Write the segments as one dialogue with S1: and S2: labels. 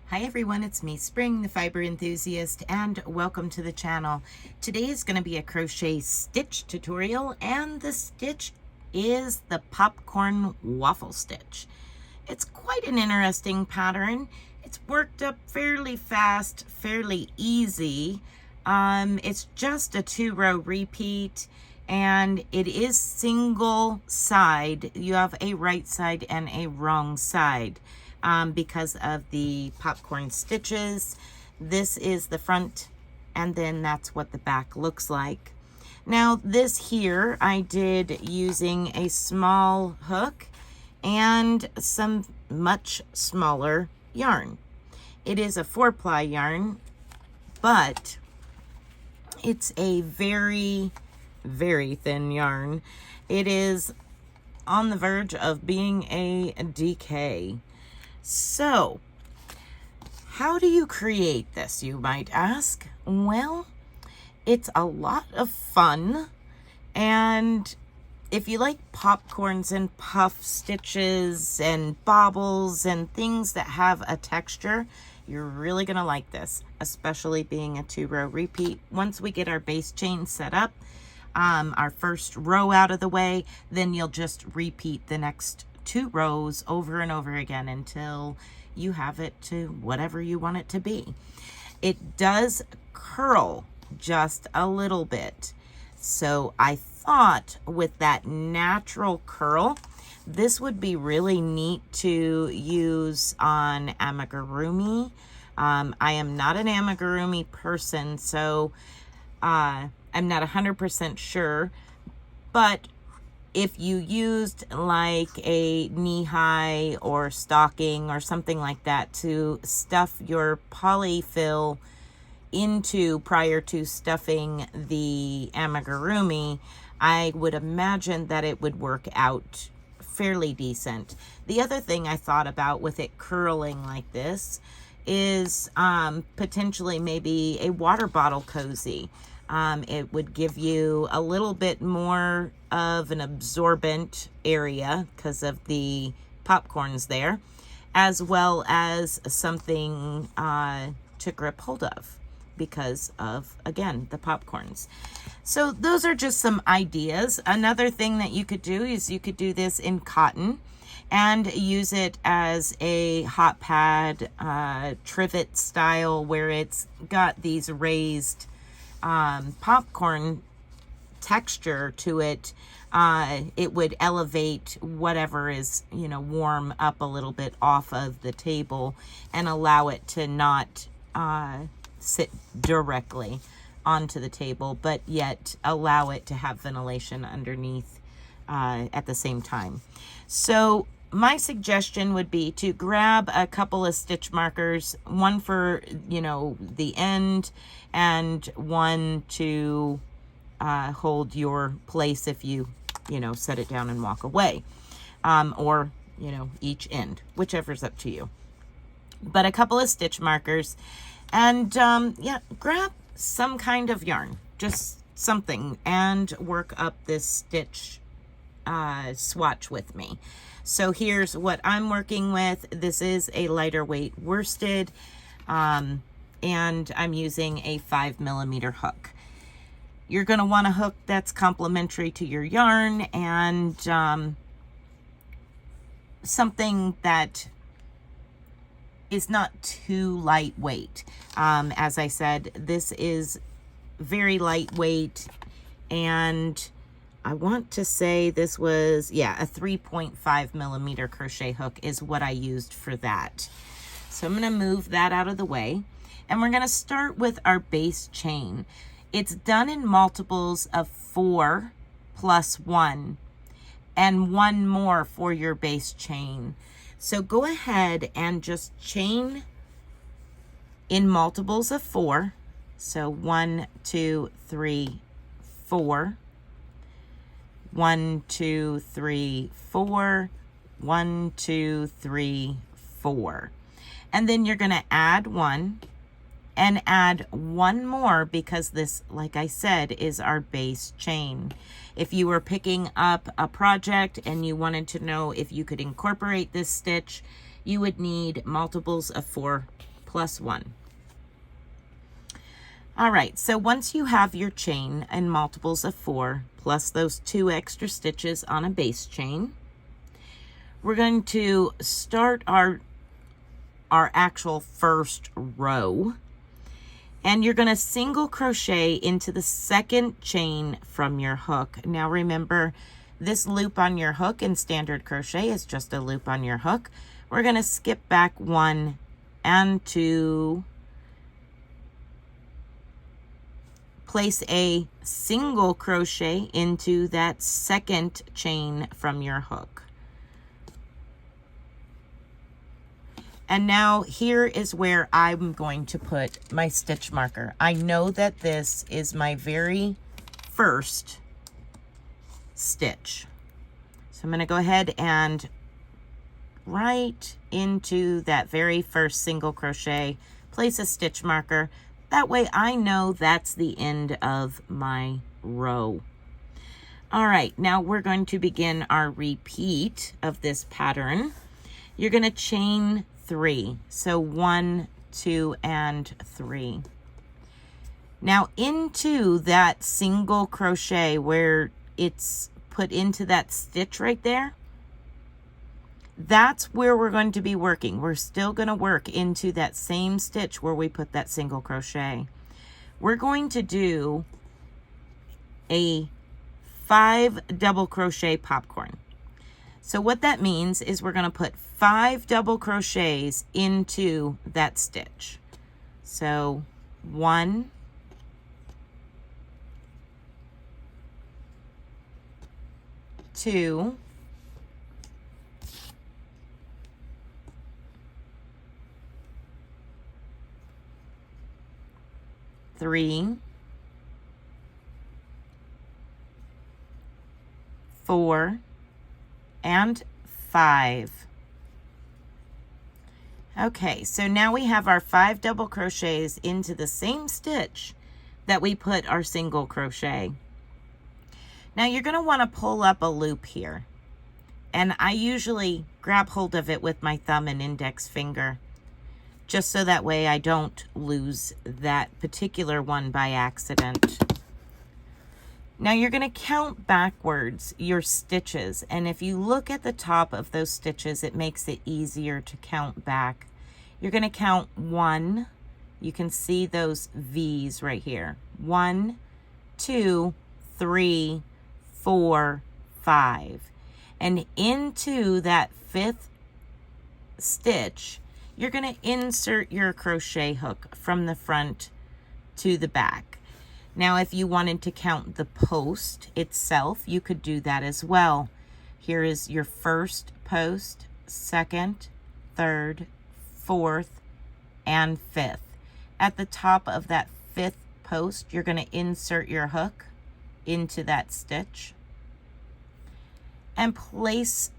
S1: Hi everyone, it's me, Spring, the fiber enthusiast, and welcome to the channel. Today is going to be a crochet stitch tutorial, and the stitch is the popcorn waffle stitch. It's quite an interesting pattern. It's worked up fairly fast, fairly easy. It's just a 2-row repeat, and it is single side. You have a right side and a wrong side. Because of the popcorn stitches. This is the front, and then that's what the back looks like. Now this here I did using a small hook and some much smaller yarn. It is a 4-ply yarn, but it's a very, very thin yarn. It is on the verge of being a decay. So, how do you create this, you might ask? Well, it's a lot of fun, and if you like popcorns and puff stitches and bobbles and things that have a texture, you're really gonna like this, especially being a 2-row repeat. Once we get our base chain set up, our first row out of the way, then you'll just repeat the next 2 rows over and over again until you have it to whatever you want it to be. It does curl just a little bit. So I thought with that natural curl, this would be really neat to use on amigurumi. I am not an amigurumi person, so I'm not 100% sure, but if you used like a knee-high or stocking or something like that to stuff your polyfill into prior to stuffing the amigurumi, I would imagine that it would work out fairly decent. The other thing I thought about with it curling like this is potentially maybe a water bottle cozy. It would give you a little bit more of an absorbent area because of the popcorns there, as well as something to grip hold of because of, again, the popcorns. So those are just some ideas. Another thing that you could do is you could do this in cotton and use it as a hot pad trivet style where it's got these raised popcorn texture to it. It would elevate whatever is, warm up a little bit off of the table and allow it to not sit directly onto the table, but yet allow it to have ventilation underneath at the same time. So my suggestion would be to grab a couple of stitch markers, one for, the end and one to hold your place if you, set it down and walk away, or, each end, whichever's up to you. But a couple of stitch markers and, grab some kind of yarn, just something, and work up this stitch swatch with me. So here's what I'm working with. This is a lighter weight worsted, and I'm using a 5mm hook. You're going to want a hook that's complementary to your yarn and something that is not too lightweight. As I said, this is very lightweight, and I want to say this was, a 3.5mm crochet hook is what I used for that. So I'm going to move that out of the way, and we're going to start with our base chain. It's done in multiples of 4 plus 1 and 1 more for your base chain. So go ahead and just chain in multiples of 4. So 1, 2, 3, 4. 1, 2, 3, 4. 1, 2, 3, 4. And then you're going to add 1 and add 1 more because this, like I said, is our base chain. If you were picking up a project and you wanted to know if you could incorporate this stitch, you would need multiples of 4 plus 1. All right, so once you have your chain in multiples of 4 plus those 2 extra stitches on a base chain, we're going to start our actual first row, and you're going to single crochet into the second chain from your hook. Now remember, this loop on your hook in standard crochet is just a loop on your hook. We're going to skip back 1 and 2, place a single crochet into that second chain from your hook. And now here is where I'm going to put my stitch marker. I know that this is my very first stitch. So I'm going to go ahead and right into that very first single crochet, place a stitch marker. That way I know that's the end of my row. All right, now we're going to begin our repeat of this pattern. You're going to chain 3. So 1, 2, and 3. Now into that single crochet where it's put into that stitch right there, that's where we're going to be working. We're still going to work into that same stitch where we put that single crochet. We're going to do a 5 double crochet popcorn. So what that means is we're going to put 5 double crochets into that stitch. So 1, 2, 3, 4, and 5. Okay, so now we have our 5 double crochets into the same stitch that we put our single crochet. Now you're going to want to pull up a loop here, and I usually grab hold of it with my thumb and index finger, just so that way I don't lose that particular one by accident. Now you're going to count backwards your stitches, and if you look at the top of those stitches, it makes it easier to count back. You're going to count 1. You can see those V's right here. 1, 2, 3, 4, 5. And into that 5th stitch, you're going to insert your crochet hook from the front to the back. Now, if you wanted to count the post itself, you could do that as well. Here is your first post, second, third, fourth, and 5th. At the top of that 5th post, you're going to insert your hook into that stitch and place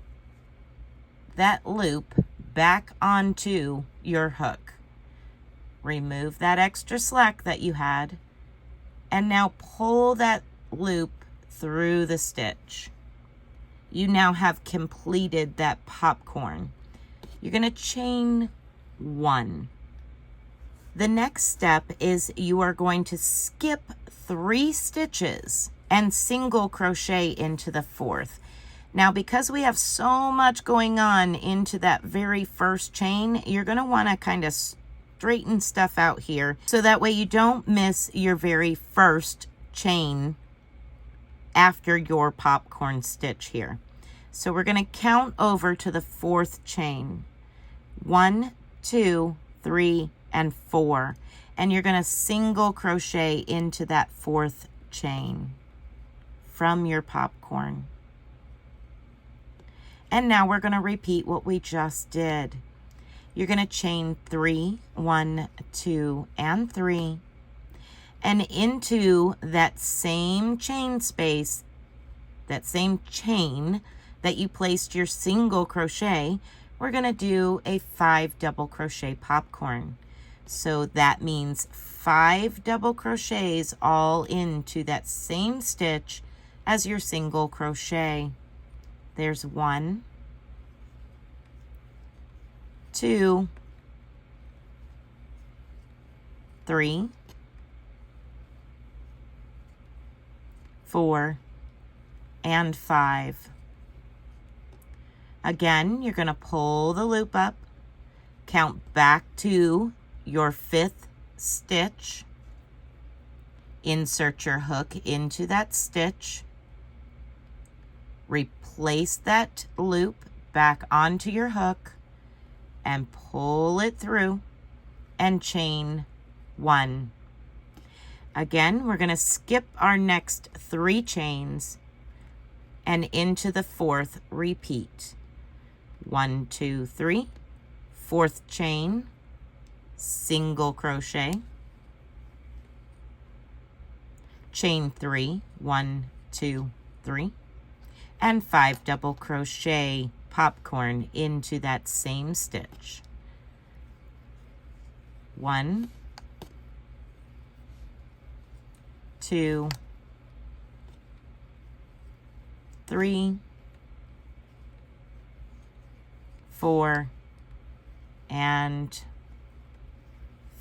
S1: that loop back onto your hook. Remove that extra slack that you had, and now pull that loop through the stitch. You now have completed that popcorn. You're going to chain 1. The next step is you are going to skip 3 stitches and single crochet into the 4th. Now, because we have so much going on into that very first chain, you're going to want to kind of straighten stuff out here, so that way you don't miss your very first chain after your popcorn stitch here. So we're going to count over to the 4th chain. 1, 2, 3, and 4. And you're going to single crochet into that 4th chain from your popcorn. And now we're going to repeat what we just did. You're going to chain 3, 1, 2, and 3. And into that same chain space, that same chain that you placed your single crochet, we're going to do a 5 double crochet popcorn. So that means 5 double crochets all into that same stitch as your single crochet. There's 1, 2, 3, 4, and 5. Again, you're going to pull the loop up, count back to your 5th stitch, insert your hook into that stitch, replace that loop back onto your hook, and pull it through and chain 1. Again, we're going to skip our next 3 chains and into the 4th repeat. 1, 2, 3, 4th chain, single crochet, chain 3, 1, 2, 3, and 5 double crochet popcorn into that same stitch. 1, 2, 3, 4, and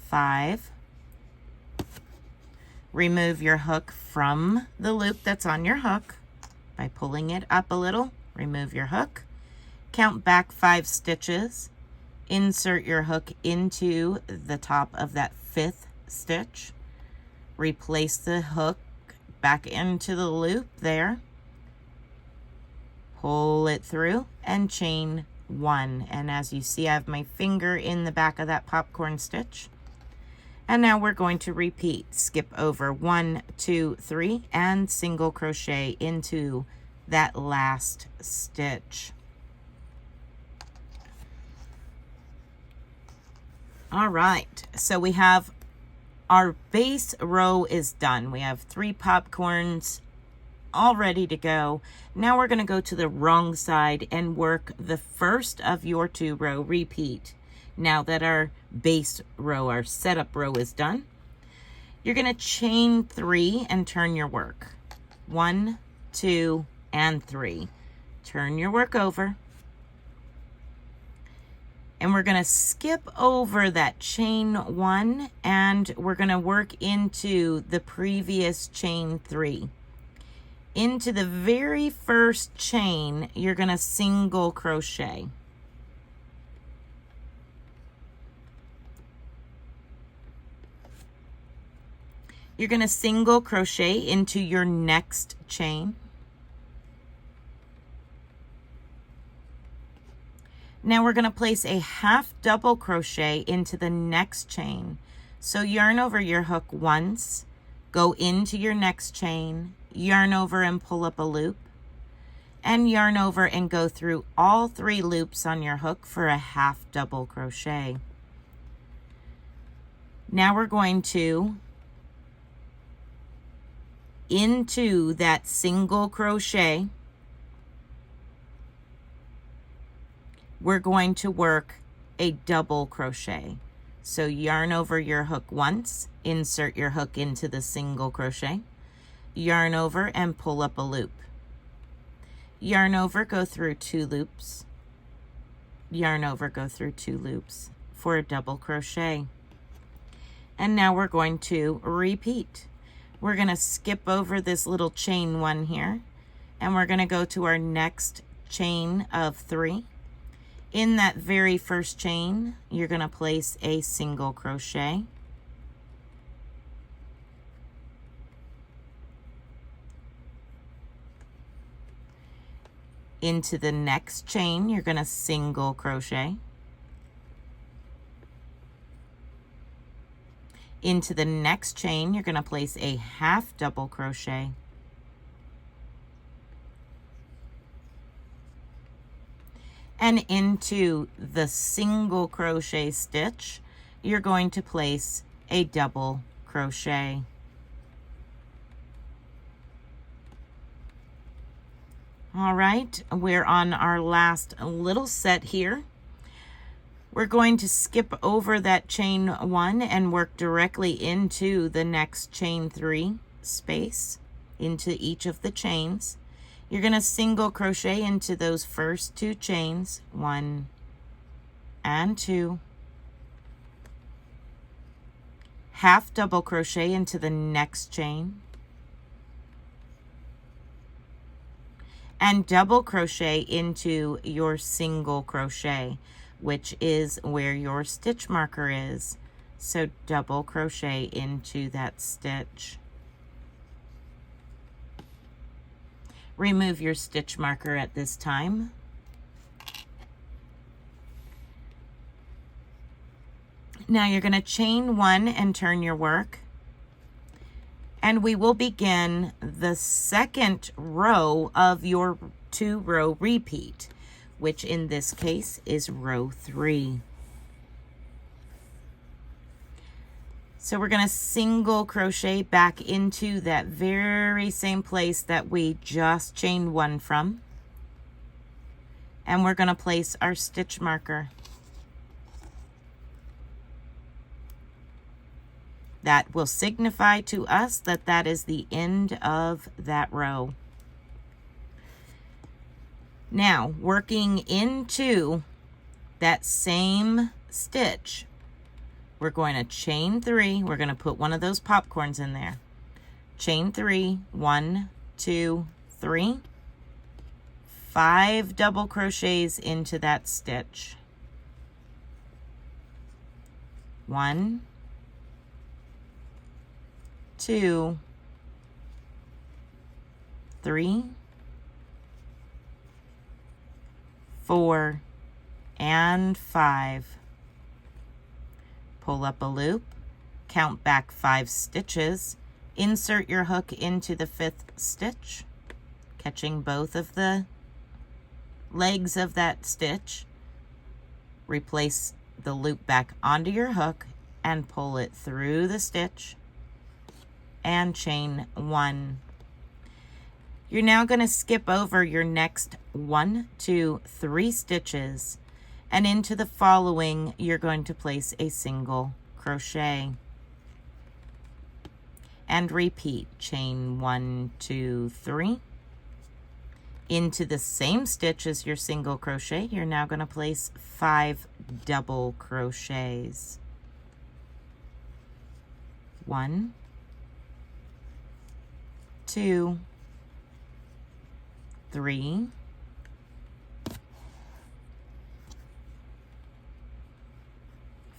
S1: 5. Remove your hook from the loop that's on your hook by pulling it up a little. Remove your hook. Count back 5 stitches. Insert your hook into the top of that 5th stitch. Replace the hook back into the loop there. Pull it through and chain 1. And as you see, I have my finger in the back of that popcorn stitch. And now we're going to repeat. Skip over 1, 2, 3, and single crochet into that last stitch. All right, so we have our base row is done. We have 3 popcorns all ready to go. Now we're going to go to the wrong side and work the first of your 2 row repeat. Now that our base row, our setup row is done, you're going to chain 3 and turn your work. 1, 2, and 3. Turn your work over. And we're going to skip over that chain 1 and we're going to work into the previous chain 3. Into the very first chain, you're going to single crochet. You're going to single crochet into your next chain. Now we're going to place a half double crochet into the next chain. So yarn over your hook once, go into your next chain, yarn over and pull up a loop, and yarn over and go through all 3 loops on your hook for a half double crochet. Now we're going to, into that single crochet, we're going to work a double crochet. So yarn over your hook once, insert your hook into the single crochet, yarn over and pull up a loop. Yarn over, go through 2 loops. Yarn over, go through 2 loops for a double crochet. And now we're going to repeat. We're going to skip over this little chain 1 here, and we're going to go to our next chain of 3. In that very first chain, you're going to place a single crochet. Into the next chain, you're going to single crochet. Into the next chain, you're going to place a half double crochet. And into the single crochet stitch, you're going to place a double crochet. All right, we're on our last little set here. We're going to skip over that chain 1 and work directly into the next chain 3 space, into each of the chains. You're going to single crochet into those first 2 chains, 1 and 2, half double crochet into the next chain, and double crochet into your single crochet, which is where your stitch marker is. So double crochet into that stitch. Remove your stitch marker at this time. Now you're going to chain 1 and turn your work. And we will begin the second row of your 2-row repeat, which in this case is row 3. So we're going to single crochet back into that very same place that we just chained 1 from. And we're going to place our stitch marker. That will signify to us that that is the end of that row. Now, working into that same stitch, we're going to chain 3. We're going to put one of those popcorns in there. Chain 3, 1, 2, 3. 5 double crochets into that stitch. 1, 2, 3, 4, and 5. Pull up a loop, count back 5 stitches, insert your hook into the 5th stitch, catching both of the legs of that stitch. Replace the loop back onto your hook and pull it through the stitch and chain 1. You're now going to skip over your next 1, 2, 3 stitches, and into the following you're going to place a single crochet and repeat. Chain 1, 2, 3. Into the same stitch as your single crochet, you're now going to place 5 double crochets. 1, 2, 3,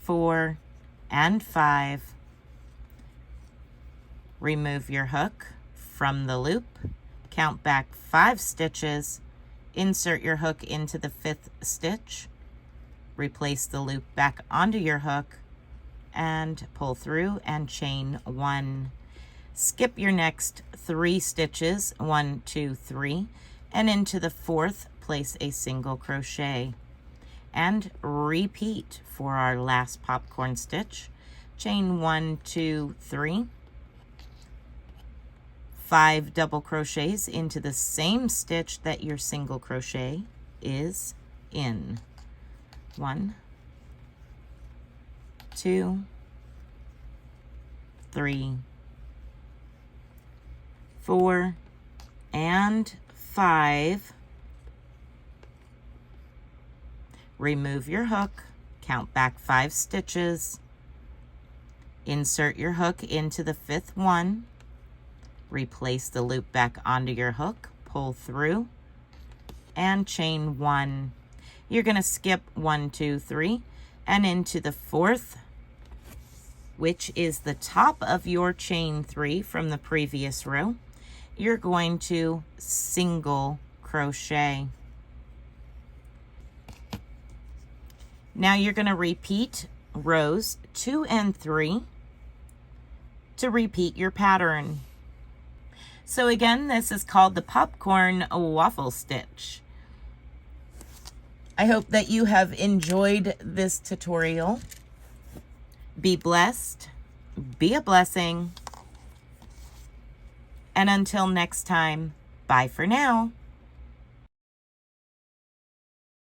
S1: 4, and 5. Remove your hook from the loop, count back 5 stitches, insert your hook into the 5th stitch, replace the loop back onto your hook, and pull through and chain 1. Skip your next 3 stitches, 1, 2, 3, and into the 4th, place a single crochet. And repeat for our last popcorn stitch. Chain 1, 2, 3. 5 double crochets into the same stitch that your single crochet is in. 1, 2, 3, 4, and 5. Remove your hook, count back 5 stitches, insert your hook into the 5th one, replace the loop back onto your hook, pull through, and chain 1. You're going to skip 1, 2, 3, and into the 4th, which is the top of your chain 3 from the previous row. You're going to single crochet. Now you're going to repeat rows 2 and 3 to repeat your pattern. So again, this is called the popcorn waffle stitch. I hope that you have enjoyed this tutorial. Be blessed, be a blessing, and until next time, bye for now.